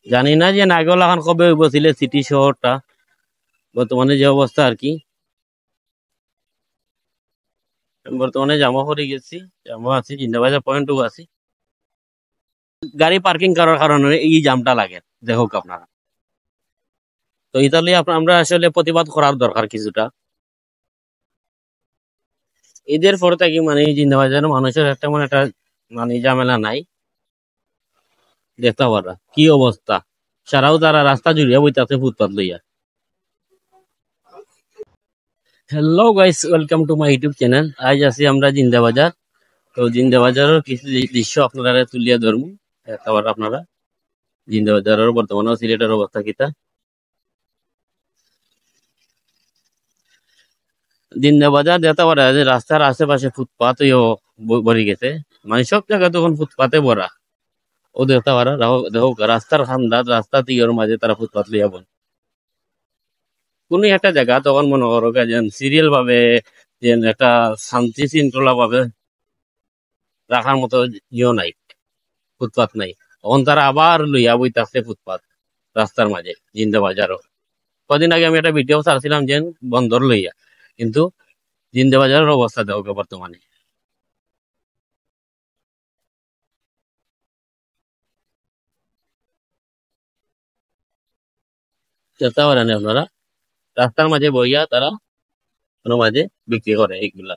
জানি না যে নাগল এখন কবে হইব সিলেট সিটি শহরটা বর্তমানে যে অবস্থা আর কি। আমি বর্তমানে জামা পরে গেছি, জামা আছি জিন্দাবাজার পয়েন্টও আছি। গাড়ি পার্কিং করার কারণে এই জামটা লাগে, দেখো আপনারা। তো ইতালি আমরা আসলে প্রতিবাদ করার দরকার কিছুটা। ঈদের পর থেকে মানে জিন্দাবাজার মানুষের একটা মানে একটা মানে ঝামেলা নাই, দেখতে পারা কি অবস্থা। সারাও তারা রাস্তা জুড়িয়া বইতাছে ফুটপাত লইয়া। Hello guys, welcome to my YouTube channel. আজ আছি আমরা জিন্দাবাজার। তো জিন্দাবাজারের কিছু দৃশ্য আপনারা তুলিয়া ধরবো, দেখতে পারা আপনারা জিন্দাবাজারের বর্তমানে সিলেটের অবস্থা কিতা। জিন্দাবাজার দেখতে পারা যে রাস্তার আশেপাশে ফুটপাত ভরে গেছে, মানে সব জায়গা তখন ফুটপাতে ভরা। ও দেখতে পারা দেখো রাস্তার খান্দার রাস্তা তিয়র মাঝে তারা ফুটপাত লইয়া বন। কোন একটা জায়গা তখন মনে করো যেন সিরিয়াল ভাবে, যেন একটা শান্তি শৃঙ্খলা ভাবে রাখার মতো নাই, ফুটপাত নাই। তখন তারা আবার লইয়া বইতাছে ফুটপাত রাস্তার মাঝে জিন্দাবাজারও। কদিন আগে আমি একটা ভিডিও ছাড়ছিলাম যে বন্দর লইয়া, কিন্তু জিন্দাবাজারের অবস্থা দেখো বর্তমানে। চেষ্টা করেন আপনারা, রাস্তার মাঝে বইয়া তারা কোনো মাঝে বিক্রি করে এইগুলা।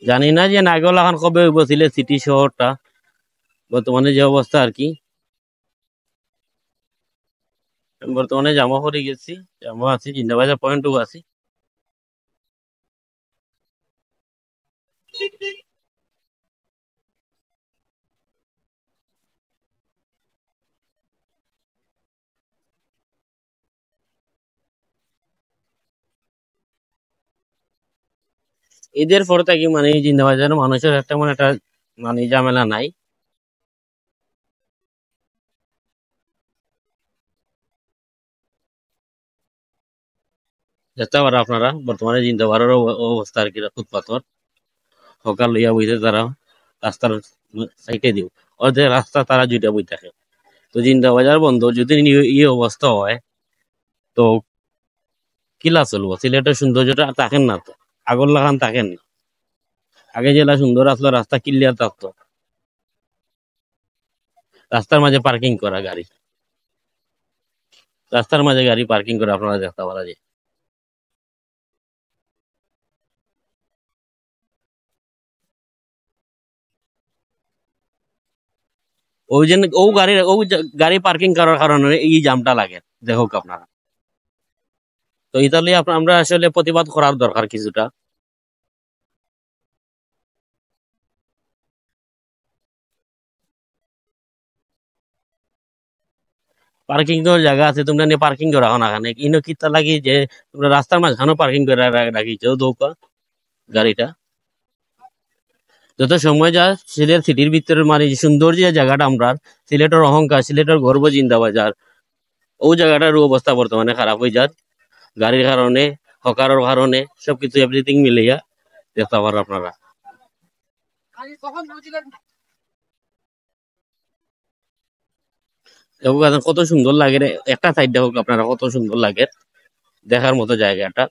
জানি না যে নাগল এখন কবে হইব সিলেট সিটি শহরটা বর্তমানে যে অবস্থা আর কি। আমি বর্তমানে জামা পরে গেছি, জামা আছি জিন্দাবাজার পয়েন্টও আছি। ঈদের পর থেকে মানে জিন্দাবাজারের মানুষের একটা মানে একটা মানে ঝামেলা নাই। দেখতে পারা আপনারা বর্তমানে জিন্দাবাজারের অবস্থা আর কি। ফুটপাথর সকাল লইয়া বইতে তারা রাস্তার সাইডে দিও, ওদের রাস্তা তারা দুইটা বই থাকে। তো জিন্দাবাজার বন্ধ যদি এই অবস্থা হয়, তো কিলা চলবো? সিলেটের সৌন্দর্যটা থাকেন না তো, আগর লাগান থাকেন না। আগে যেটা সুন্দর আসলো, রাস্তা ক্লিয়ার থাকতো, রাস্তার মাঝে পার্কিং করা গাড়ি, রাস্তার মাঝে গাড়ি পার্কিং করে আপনারা দেখতে পারা যায়। ওই জন্য গাড়ি পার্কিং করার কারণে এই জামটা লাগে, দেখো আপনারা। তো ইতালি আমরা আসলে প্রতিবাদ করার দরকার কিছুটা। পার্কিং এর জায়গা আছে, তোমরা নিয়ে পার্কিং করে রাখো না কেন? ইনো কিতা লাগি যে তোমরা রাস্তার মাঝখানে পার্কিং করে রাখিছো দৌকা গাড়িটা। যত সময় যায় সিলেট সিটির ভিতরে মানে যে সুন্দর যে জায়গাটা আমরা, সিলেটের অহংকার, সিলেটের গর্ব জিন্দাবাজার, ওই জায়গাটার অবস্থা বর্তমানে খারাপ হয়ে যায় গাড়ির কারণে, হকারের কারণে, সবকিছু এভরিথিং মিলিয়া দেখতে পারো আপনারা। দেখো এখন কত সুন্দর লাগে রে, একটা সাইড দেখো আপনারা কত সুন্দর লাগে, দেখার মতো জায়গাটা।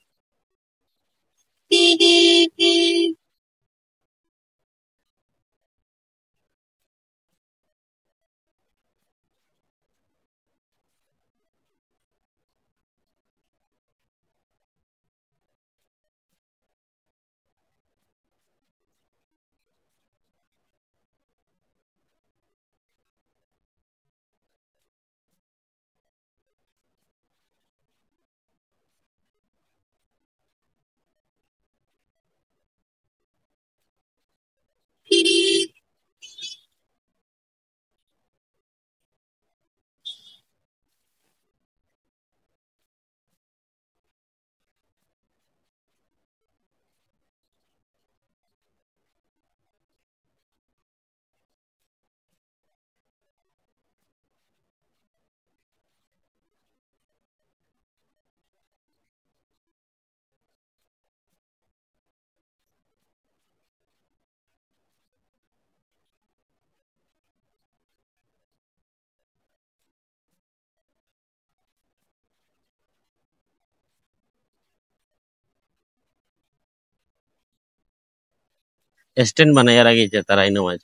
স্ট্যান্ড বানাইয়া রাখিছে তারা এই নমাজ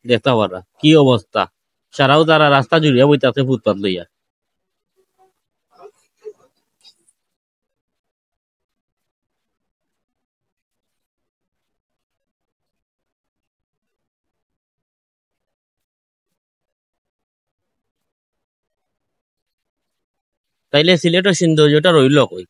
দেখতে পারা কি অবস্থা সারাও তারা রাস্তা জুড়িয়া বইতাছে ফুটপাত লইয়া তাইলে সিলেটের সৌন্দর্যটা রইল কই